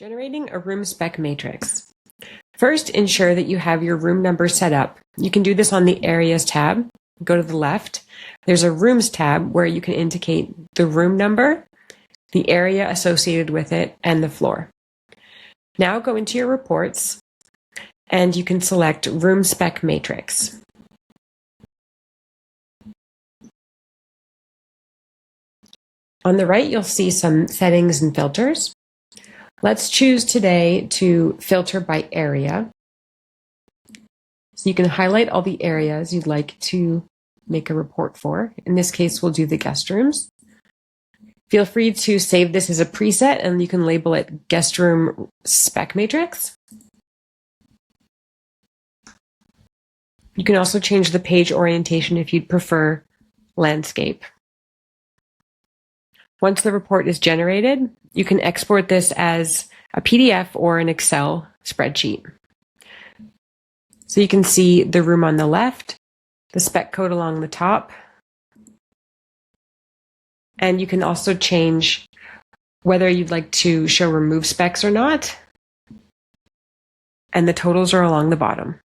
Generating a room spec matrix. First, ensure that you have your room number set up. You can do this on the Areas tab. Go to the left. There's a Rooms tab where you can indicate the room number, the area associated with it, and the floor. Now go into your reports, and you can select Room Spec Matrix. On the right, you'll see some settings and filters. Let's choose today to filter by area. So you can highlight all the areas you'd like to make a report for. In this case, we'll do the guest rooms. Feel free to save this as a preset and you can label it Guest Room Spec Matrix. You can also change the page orientation if you'd prefer landscape. Once the report is generated, you can export this as a PDF or an Excel spreadsheet. So you can see the room on the left, the spec code along the top, and you can also change whether you'd like to show remove specs or not, and the totals are along the bottom.